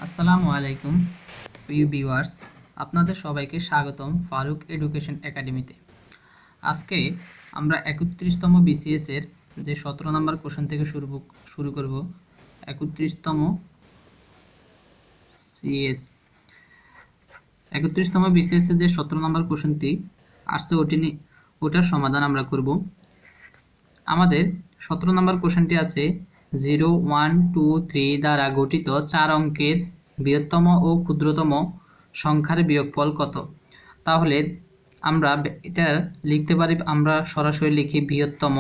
আসসালামু আলাইকুম প্রিয় ভিউয়ার্স, আপনাদের সবাইকে স্বাগতম ফারুক এডুকেশন একাডেমিতে। আজকে আমরা 31তম বিসিএস এর যে 17 নম্বর কোশ্চেন থেকে শুরু করব। 31তম সিএস 31তম বিসিএস এর যে 17 নম্বর কোশ্চেনটি আসছে ওটার সমাধান আমরা করব। আমাদের 17 নম্বর কোশ্চেনটি আছে 0, 1, 2, 3 দ্বারা গঠিত 4 অঙ্কের বৃহত্তম ও ক্ষুদ্রতম সংখ্যার বিয়োগফল কত। তাহলে আমরা এটা লিখতে পারি, আমরা সরাসরি লিখি বৃহত্তম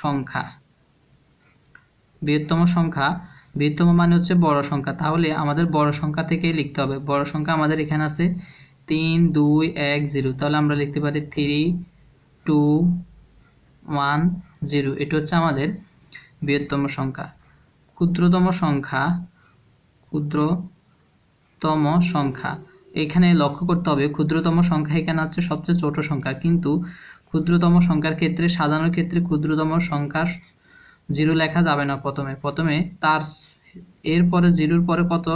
সংখ্যা। বৃহত্তম মানে হচ্ছে বড় সংখ্যা, তাহলে আমাদের বড় সংখ্যা থেকেই লিখতে হবে। বড় সংখ্যা আমাদের এখানে আছে 3, 2, 1, 0, তাহলে আমরা লিখতে পারি 3, 2, 1, 0। এটা হচ্ছে আমাদের বৃহত্তম সংখ্যা। ক্ষুদ্রতম সংখ্যা এখানে লক্ষ্য করতে হবে, ক্ষুদ্রতম সংখ্যা এখানে আছে সবচেয়ে ছোট সংখ্যা, কিন্তু ক্ষুদ্রতম সংখ্যার ক্ষেত্রে সাজানোর ক্ষেত্রে ক্ষুদ্রতম সংখ্যা 0 লেখা যাবে না। প্রথমে তার এরপরে 0-র পরে কত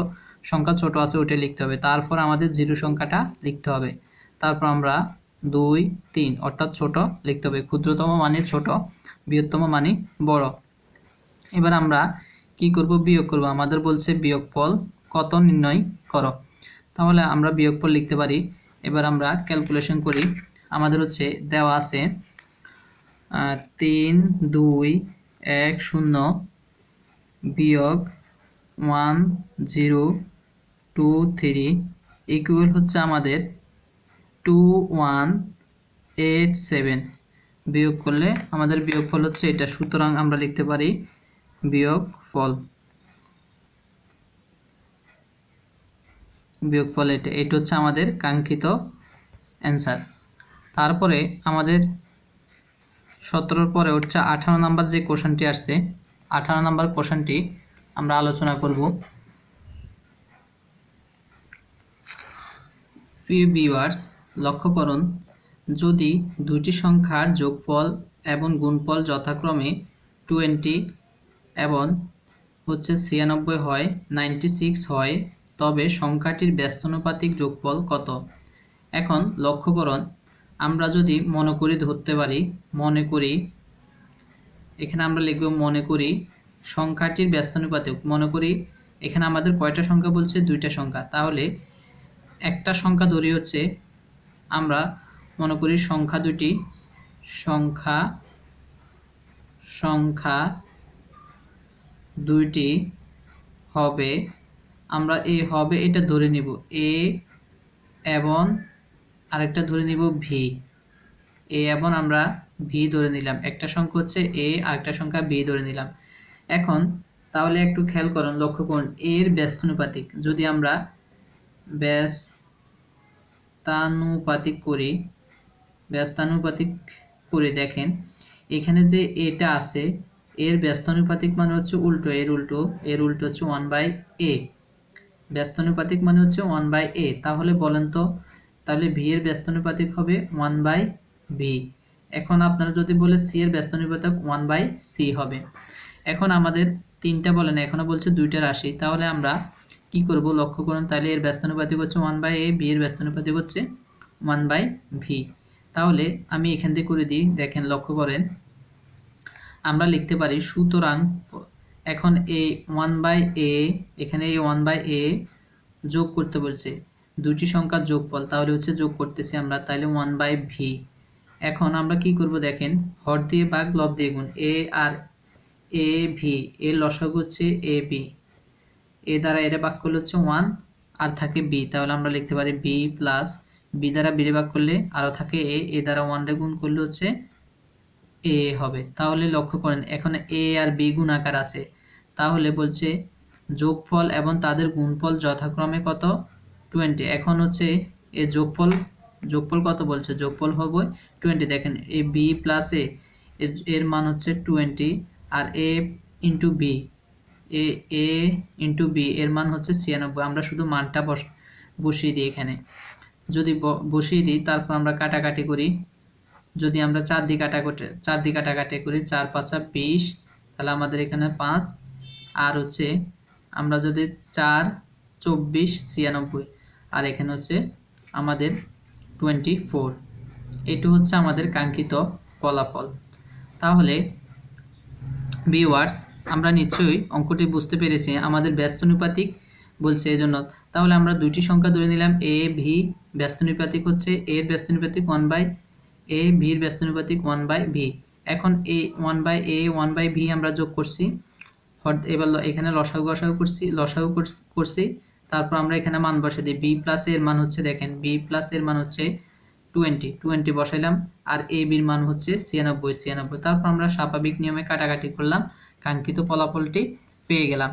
সংখ্যা ছোট আছে ওটা লিখতে হবে, তারপর আমাদের 0 সংখ্যাটা লিখতে হবে, তারপর আমরা 2, 3 অর্থাৎ ছোট লিখতে হবে। ক্ষুদ্রতম মানে ছোট, বৃহত্তম মানে বড়। এবার আমরা কি করব, বিয়োগ করব। আমাদের বলছে বিয়োগফল কত নির্ণয় করো, তাহলে আমরা বিয়োগফল লিখতে পারি। এবার আমরা ক্যালকুলেশন করি। আমাদের হচ্ছে দেওয়া আছে 3, 2, 1, 0 বিয়োগ 1, 0, 2, 3 ইকুয়াল হচ্ছে আমাদের 2, 1, 8, 7। বিয়োগ করলে আমাদের বিয়োগফল হচ্ছে এটা, সুতরাং আমরা লিখতে পারি বিয়োগফল এটা হচ্ছে আমাদের কাঙ্ক্ষিত অ্যান্সার। তারপরে আমাদের 17-র পরে হচ্ছে 18 নম্বর যে কোশ্চেনটি আসছে, 18 নম্বর কোশ্চেনটি আমরা আলোচনা করব। প্রিয় ভিউয়ার্স, লক্ষ্য করুন, যদি দুইটি সংখ্যার যোগফল এবং গুণফল যথাক্রমে 20 এবং হচ্ছে 96 হয়, 96 হয়, তবে সংখ্যাটির ব্যস্তানুপাতিক যোগফল কত। এখন লক্ষ্য করুন, আমরা যদি মনে করি ধরতে পারি, এখানে আমরা লিখব মনে করি সংখ্যাটির ব্যস্তানুপাতিক। মনে করি এখানে আমাদের কয়টা সংখ্যা বলছে, দুইটা সংখ্যা, তাহলে একটা সংখ্যা ধরি হচ্ছে, আমরা মনে করি সংখ্যা দুইটি হবে, আমরা হবে এটা ধরে নিব এ, এবং আরেকটা ধরে নিব ভি। এ এবং আমরা ভি ধরে নিলাম, একটা সংখ্যা হচ্ছে এ, আরেকটা সংখ্যা ভি ধরে নিলাম। এখন তাহলে একটু খেয়াল করুন, লক্ষ্য করুন, এর ব্যস্তানুপাতিক যদি আমরা ব্যস্তানুপাতিক করে দেখেন, এখানে যে এটা আছে এর ব্যস্তানুপাতিক মানে হচ্ছে উল্টো, এর উল্টো হচ্ছে 1/a। ব্যস্তানুপাতিক মানে হচ্ছে 1/a। তাহলে বলেন তো, তাহলে ভি এর ব্যস্তানুপাতিক হবে 1/b। এখন আপনারা যদি বলে সি এর ব্যস্তানুপাতিক 1/c হবে। এখন আমাদের তিনটা বলেন, এখনো বলছে দুইটা রাশি, তাহলে আমরা কি করব, লক্ষ্য করুন, তাহলে এর ব্যস্তানুপাতিক হচ্ছে 1/a, বি এর ব্যস্তানুপাতিক হচ্ছে 1/v। তাহলে আমি এখান থেকে করে দিই, দেখেন লক্ষ্য করেন, আমরা লিখতে পারি সুতরাং এখন এই 1/a, এখানে এই 1/a যোগ করতে বলছে, দুটি সংখ্যার যোগফল, তাহলে হচ্ছে যোগ করতেছি আমরা, তাহলে 1/v। এখন আমরা কি করব, দেখেন হর দিয়ে ভাগ, লব দিয়ে গুণ, a আর a v এর লসাগু হচ্ছে a b, এ দ্বারা এটা ভাগ করলে হচ্ছে 1 আর থাকে b, তাহলে আমরা লিখতে পারি b প্লাস b দ্বারা b ভাগ করলে আরও থাকে a দ্বারা 1 রে গুণ করলে হচ্ছে a হবে। তাহলে লক্ষ্য করেন এখানে a আর b গুণাকার আছে, তাহলে বলছে যোগফল এবং তাদের গুণফল যথাক্রমে কত, 20। এখন হচ্ছে এ যোগফল কত বলছে, যোগফল হবে 20। দেখেন এ b প্লাস এর মান হচ্ছে 20, আর a ইন্টু b এর মান হচ্ছে 96। আমরা শুধু মানটা বসিয়ে দিই এখানে, যদি বসিয়ে দিই, তারপর আমরা কাটাকাটি করি, যদি আমরা 4 দিয়ে কাটাকাটি করি, 4 5 20, তাহলে আমাদের এখানে 5 আর হচ্ছে আমরা যদি 4 24 96 আর এখানে হচ্ছে আমাদের 24, এটা হচ্ছে আমাদের কাঙ্ক্ষিত ফলাফল। তাহলে ভিউয়ার্স আমরা নিশ্চয়ই অঙ্কটি বুঝতে পেরেছি, আমাদের ব্যস্তানুপাতিক বলছে এজন্য। তাহলে আমরা দুইটি সংখ্যা ধরে নিলাম, এ ভি ব্যস্তানুপাতিক হচ্ছে এর ব্যস্তানুপাতিক 1/a, ভির ব্যস্তানুপাতিক 1/v। এখন এ 1/a 1/v আমরা যোগ করছি, এবার এখানে লসাগু করছি। তারপর আমরা এখানে মান বসে দিই, বি প্লাস এর মান হচ্ছে, দেখেন বি প্লাস এর মান হচ্ছে 20 বসাইলাম, আর এ বির মান হচ্ছে 96। তারপর আমরা স্বাভাবিক নিয়মে কাটাকাটি করলাম, কাঙ্ক্ষিত ফলাফলটি পেয়ে গেলাম।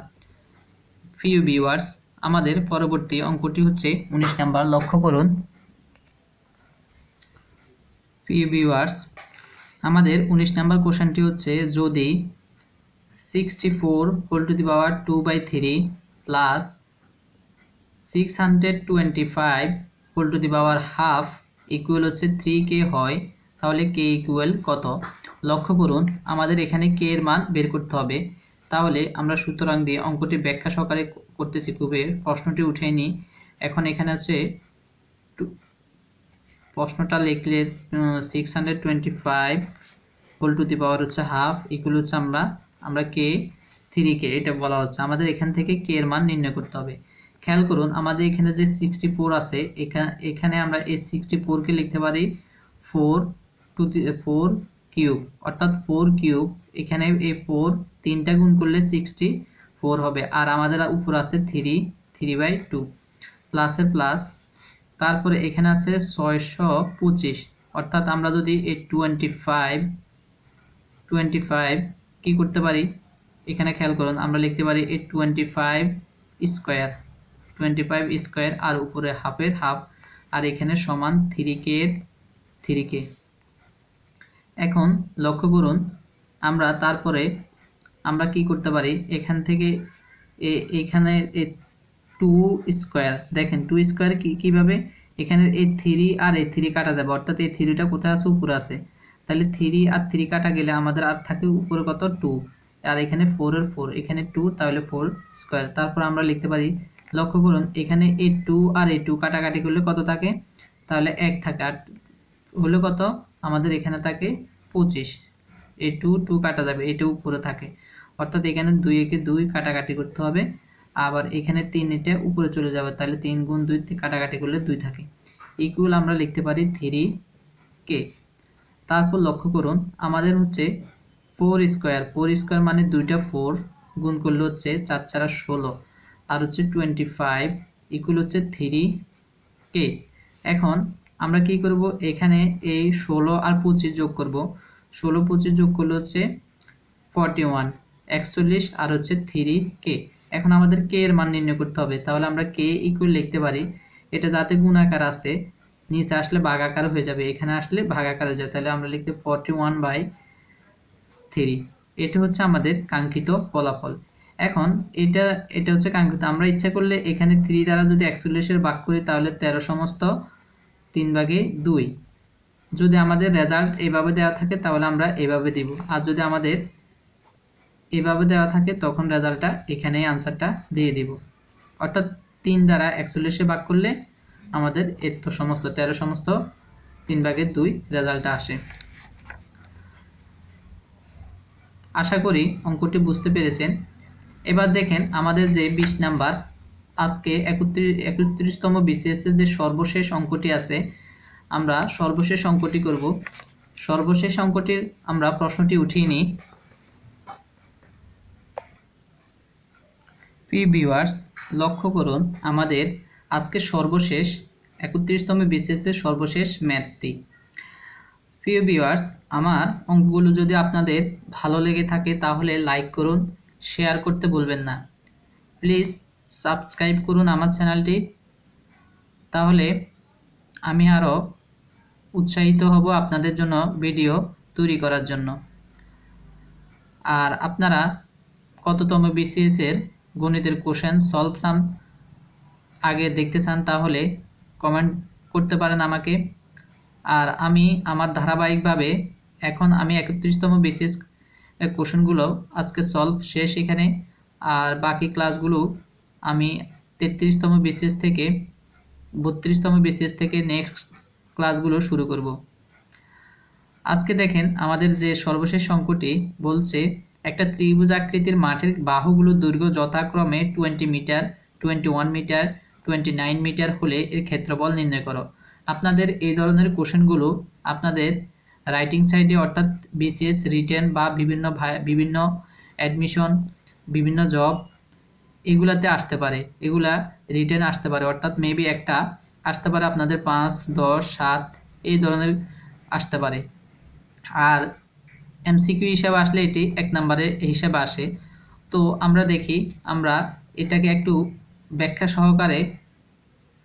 প্রিয় ভিউয়ার্স, আমাদের পরবর্তী অঙ্কটি হচ্ছে 19 নাম্বার। লক্ষ্য করুন প্রিয় ভিউয়ার্স, আমাদের 19 নাম্বার কোশ্চেনটি হচ্ছে, যদি 64 whole to the power 2/3 plus 625 whole to the power half equal হচ্ছে 3k হয়, তাহলে k ইকুয়াল কত? লক্ষ্য করুন আমাদের এখানে k এর মান বের করতে হবে। তাহলে আমরা সুতরাং দিয়ে অঙ্কটি ব্যাখ্যা সহকারে করতেছি, পূর্বে প্রশ্নটি উঠিয়ে নিই। এখন এখানে হচ্ছে প্রশ্নটা লিখলে 625 হোল টু দি পাওয়ার হচ্ছে হাফ ইকুয়াল হচ্ছে আমরা কে 3k, এটা বলা হচ্ছে আমাদের এখান থেকে k এর মান নির্ণয় করতে হবে। খেয়াল করুন আমাদের এখানে যে 64 আছে, এখানে আমরা এই 64কে লিখতে পারি 4 কিউব, অর্থাৎ 4 কিউব। এখানে এই 4 3টা গুণ করলে 64 হবে, আর আমাদের উপর আছে 3/2 প্লাসের প্লাস। তারপরে এখানে আছে 625, অর্থাৎ আমরা যদি এই 25 কি করতে পারি, এখানে খেয়াল করুন আমরা লিখতে পারি এই 25 স্কোয়ার, আর উপরে হাফের হাফ, আর এখানে সমান 3k। এখন লক্ষ্য করুন তারপরে আমরা কি করতে পারি, এখান থেকে এখানে 2 স্কোয়ার, দেখেন 2 স্কোয়ার কিভাবে, এখানে এই 3 আর এই 3 কাটা যাবে, অর্থাৎ এই 3টা কোথায় আছে, উপরে আছে। তাহলে 3 আর 3 কাটা গেলে আমাদের আর থাকে উপরে কত, 2, আর এখানে 4 এর 4, এখানে 2, তাহলে 4 স্কোয়ার। তারপর আমরা লিখতে পারি, লক্ষ্য করুন এখানে এই 2 আর এই 2 কাটাকাটি করলে কত থাকে, তাহলে 1 থাকে, আর হলো কত আমাদের এখানে থাকে 25। এই 2 কাটা যাবে, এটা উপরে থাকে, অর্থাৎ এখানে 2 একে 2 কাটাকাটি করতে হবে, আবার এখানে 3 এটা উপরে চলে যাবে, তাহলে 3 গুণ 2 কাটাকাটি করলে 2 থাকে, ইকুয়াল আমরা লিখতে পারি 3k। তারপর লক্ষ্য করুন আমাদের হচ্ছে 4 স্কোয়ার মানে 2টা 4 গুণ করলে হচ্ছে 4 4 16, আর হচ্ছে 25 ইকুয়াল হচ্ছে 3k। এখন আমরা কি করব, এখানে এই 16 আর 25 যোগ করব, 16 25 যোগ করলে হচ্ছে 41 41, আর হচ্ছে 3k। এখন আমাদের k এর মান নির্ণয় করতে হবে, তাহলে আমরা k ইকুয়াল লিখতে পারি, এটা যাতে গুণাকার আছে নিচে আসলে ভাগাকার হয়ে যাবে, এখানে আসলে ভাগাকার হয়ে যাবে, তাহলে আমরা লিখতে 41/3। এটা হচ্ছে আমাদের কাঙ্ক্ষিত ফলাফল। এখন এটা হচ্ছে কাঙ্ক্ষিত, আমরা ইচ্ছা করলে এখানে 3 দ্বারা যদি 41 ভাগ করি তাহলে 13 সমস্ত 3/2। যদি আমাদের রেজাল্ট এভাবে দেওয়া থাকে তাহলে আমরা এভাবে দিব, আর যদি আমাদের এভাবে দেওয়া থাকে তখন রেজাল্টটা এখানেই আনসারটা দিয়ে দিব, অর্থাৎ 3 দ্বারা 41 ভাগ করলে আমাদের এর তো সমস্ত 13 সমস্ত 3/2 রেজাল্টটা আসে। আশা করি অঙ্কটি বুঝতে পেরেছেন। এবার দেখেন আমাদের যে 20 নাম্বার, আজকে 31তম BCS এর যে সর্বশেষ অঙ্কটি আছে, আমরা সর্বশেষ অঙ্কটি করব। সর্বশেষ অঙ্কটির আমরা প্রশ্নটি উঠিয়ে নিই। প্রিয় ভিউয়ার্স, লক্ষ্য করুন আমাদের আজকে সর্বশেষ 31তম BCS এর সর্বশেষ ম্যাথটি। প্রিয় ভিউয়ার্স, আমার অঙ্কগুলো যদি আপনাদের ভালো লেগে থাকে তাহলে লাইক করুন, শেয়ার করতে ভুলবেন না। প্লিজ সাবস্ক্রাইব করুন আমার চ্যানেলটি, তাহলে আমি আরও উৎসাহিত হব আপনাদের জন্য ভিডিও তৈরি করার জন্য। আর আপনারা কততম BCS এর গণিতের কোশ্চেন সলভ সাম আগে দেখতে চান তাহলে কমেন্ট করতে পারেন আমাকে। আর আমি আমার ধারাবাহিকভাবে এখন আমি 31তম BCS কোশ্চেনগুলো আজকে সলভ শেষ এখানে। আর বাকি ক্লাসগুলো আমি 33তম বিসিএস থেকে 32তম বিসিএস থেকে নেক্সট ক্লাসগুলো শুরু করব। আজকে দেখেন আমাদের যে সর্বশেষ অঙ্কটি বলছে একটা ত্রিভুজ আকৃতির মাঠের বাহুগুলোর দৈর্ঘ্য যথাক্রমে 20 মিটার, 21 মিটার, 29 মিটার হলে এর ক্ষেত্রফল নির্ণয় করো। আপনাদের এই ধরনের কোশ্চেনগুলো আপনাদের রাইটিং সাইডে অর্থাৎ বিসিএস রিটেন বা বিভিন্ন অ্যাডমিশন, বিভিন্ন জব এগুলাতে আসতে পারে, এগুলা রিটেন আসতে পারে, অর্থাৎ মেবি একটা আসতে পারে আপনাদের 5, 10, 7 এই ধরনের আসতে পারে। আর এমসিকিউ হিসাবে আসলে এটি 1 নম্বরের হিসাবে আসে। তো আমরা দেখি আমরা এটাকে একটু ব্যাখ্যা সহকারে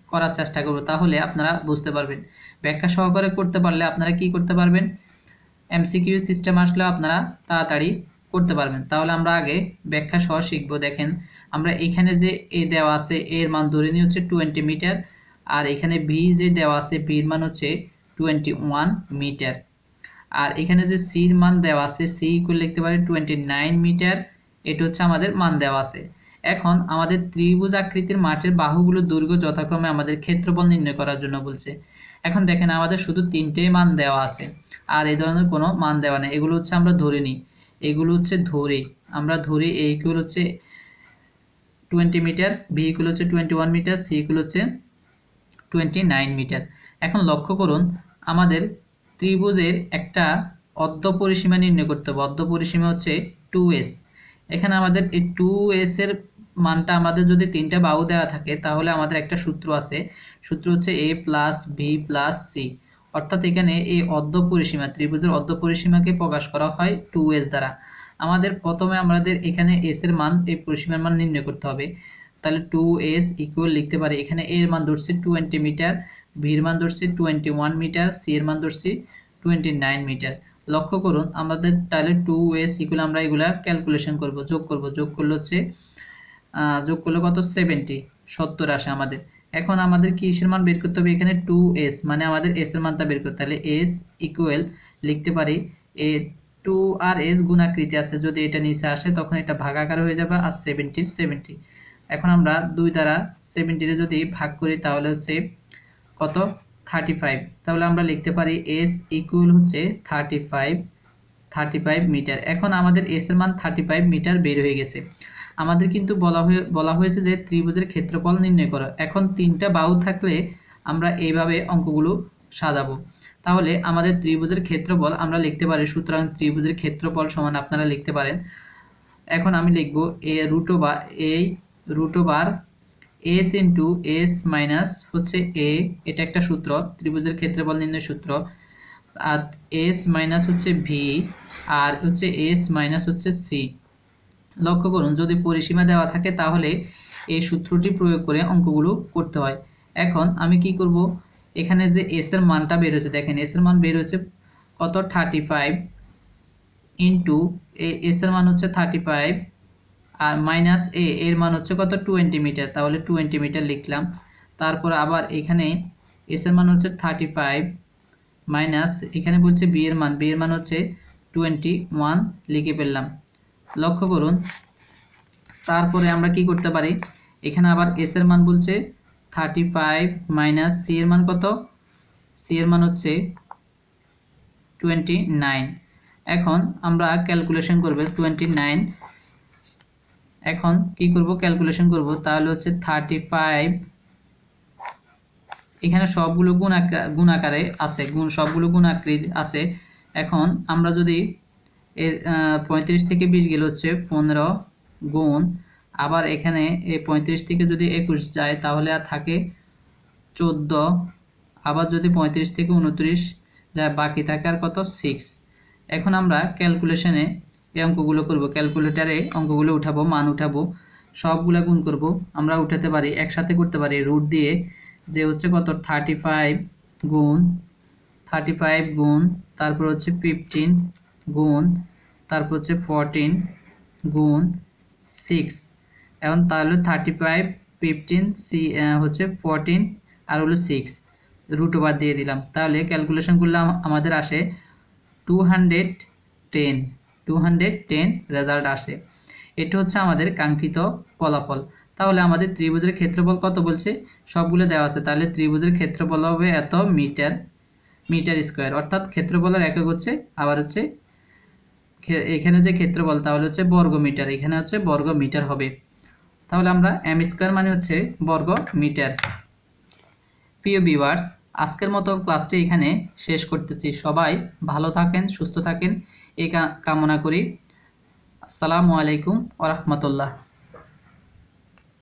করার চেষ্টা করব, তাহলে আপনারা বুঝতে পারবেন। ব্যাখ্যা সহকারে করতে পারলে আপনারা কি করতে পারবেন, এমসিকিউ সিস্টেম আসলে আপনারা তাড়াতাড়ি করতে পারবেন। তাহলে আমরা আগে ব্যাখ্যা সহ শিখব। দেখেন আমরা এখানে যে এ দেওয়া আছে এর মান ধরে নিই হচ্ছে 20 মিটার, আর এখানে ভি যে দেওয়া আছে ভির মান হচ্ছে 21 মিটার, আর এখানে যে সির মান দেওয়া আছে সি ইকুয়াল লিখতে পারি 29 মিটার, এটা হচ্ছে আমাদের মান দেওয়া আছে। এখন আমাদের ত্রিভুজ আকৃতির মাঠের বাহুগুলোর দৈর্ঘ্য যথাক্রমে আমাদের ক্ষেত্রফল নির্ণয় করার জন্য বলছে। এখন দেখেন আমাদের শুধু 3টে মান দেওয়া আছে, আর এই ধরনের কোনো মান দেওয়া নেই। এগুলো হচ্ছে আমরা ধরে নিই, এগুলো হচ্ছে আমরা ধরি এ ইকুয়াল হচ্ছে 20 মিটার, বি ইকুয়াল হচ্ছে 21 মিটার, সি ইকুয়াল হচ্ছে 29 মিটার। এখন লক্ষ্য করুন আমাদের ত্রিভুজের একটা অর্ধ পরিসীমা নির্ণয় করতে হবে। অর্ধ পরিসীমা হচ্ছে 2s। এখানে আমাদের এই 2s এর মানটা আমাদের যদি 3টা বাহু দেওয়া থাকে তাহলে আমাদের একটা সূত্র আছে, সূত্র হচ্ছে a plus B plus C. অর্থাৎ এখানে এই অর্ধ পরিসীমা, ত্রিভুজের অর্ধ পরিসীমাকে প্রকাশ করা হয় 2s দ্বারা। আমাদের প্রথমে আমাদের এখানে s এর মান, এই পরিসীমার মান নির্ণয় করতে হবে। তাহলে 2s ইকুয়াল লিখতে পারি, এখানে এর মান ধরছি 20 মিটার, ভির মান ধরছি 21 মিটার, সি এর মান ধরছি 29 মিটার। লক্ষ্য করুন আমাদের তাহলে 2s ইকুয়াল আমরা এগুলা ক্যালকুলেশন করব, যোগ করলে হচ্ছে যোগ করলে কত 70 আসে আমাদের। এখন আমাদের কিসের মান বের করতে হবে, এখানে 2s মানে আমাদের s এর মানটা বের করতে, তাহলে s ইকুয়াল লিখতে পারি এ 2 আর s গুণাকৃতি আছে, যদি এটা নিচে আসে তখন এটা ভাগাকার হয়ে যাবে, আর 70। এখন আমরা 2 দ্বারা 70 যদি ভাগ করি তাহলে হচ্ছে কত 35। তাহলে আমরা লিখতে পারি s ইকুয়াল হচ্ছে 35 মিটার। এখন আমাদের s এর মান 35 মিটার বের হয়ে গেছে। আমাদের কিন্তু বলা হয়েছে যে ত্রিভুজের ক্ষেত্রফল নির্ণয় করো। এখন 3টা বাহু থাকলে আমরা এইভাবে অঙ্কগুলো সাজাবো। তাহলে আমাদের ত্রিভুজের ক্ষেত্রফল আমরা লিখতে পারি, সুতরাং ত্রিভুজের ক্ষেত্রফল সমান আপনারা লিখতে পারেন। এখন আমি লিখব root over s into s minus হচ্ছে a, এটা একটা সূত্র, ত্রিভুজের ক্ষেত্রফল নির্ণয় সূত্র। আর s মাইনাস হচ্ছে v, আর হচ্ছে s মাইনাস হচ্ছে c। লক্ষ্য করুন যদি পরিসীমা দেওয়া থাকে তাহলে এই সূত্রটি প্রয়োগ করে অঙ্কগুলো করতে হয়। এখন আমি কি করব, এখানে যে s এর মানটা বের হয়েছে, দেখেন s এর মান বের হয়েছে কত 35 ইন্টু s এর মান হচ্ছে 35 আর মাইনাস এর মান হচ্ছে কত 20 মিটার, তাহলে 20 মিটার লিখলাম। তারপর আবার এখানে s এর মান হচ্ছে 35 মাইনাস এখানে বলছে b এর মান হচ্ছে 21 লিখে ফেললাম। লক্ষ্য করুন তারপরে আমরা কি করতে পারি, এখানে আবার s এর মান বলছে 35 মাইনাস c এর মান কত, c এর মান হচ্ছে 29। এখন আমরা ক্যালকুলেশন করব 29। এখন কি করব, ক্যালকুলেশন করব, তাহলে হচ্ছে 35, এখানে সবগুলো গুণাকারে আছে, সবগুলো গুণাকৃতি আছে। এখন আমরা যদি এর 35 থেকে 20 গেলে হচ্ছে 15 গুণ, আবার এখানে এই 35 থেকে যদি 21 যায় তাহলে আর থাকে 14, আবার যদি 35 থেকে 29 যায় বাকি থাকে আর কত 6। এখন আমরা ক্যালকুলেশনে এই অঙ্কগুলো করব, ক্যালকুলেটারে অঙ্কগুলো উঠাবো, মান উঠাবো, সবগুলা গুণ করব। আমরা উঠাতে পারি, একসাথে করতে পারি রুট দিয়ে, যে হচ্ছে কত 35 গুণ তারপর হচ্ছে 15 গুণ তারপর হচ্ছে 14 গুণ 6। এখন তাহলে 35 15 হচ্ছে 14 আর হলো 6, রুট ওভার দিয়ে দিলাম। তাহলে ক্যালকুলেশন করলে আমাদের আসে 210 রেজাল্ট আসে। এটা হচ্ছে আমাদের কাঙ্ক্ষিত ফলাফল। তাহলে আমাদের ত্রিভুজের ক্ষেত্রফল কত বলছে, সবগুলো দেওয়া আছে, তাহলে ত্রিভুজের ক্ষেত্রফল হবে এত মিটার, মিটার স্কোয়ার, অর্থাৎ ক্ষেত্রফলের একক হচ্ছে, আবার হচ্ছে এখানে যে ক্ষেত্রফল তাহলে হচ্ছে বর্গ মিটার, এখানে হচ্ছে বর্গ মিটার হবে। তাহলে আমরা এম স্কোয়ার মানে হচ্ছে বর্গ মিটার। প্রিয় ভিউয়ার্স, আজকের মতো ক্লাসটি এখানে শেষ করতেছি। সবাই ভালো থাকেন, সুস্থ থাকেন এই কামনা করি। আসসালামু আলাইকুম ওয়া রাহমাতুল্লাহ।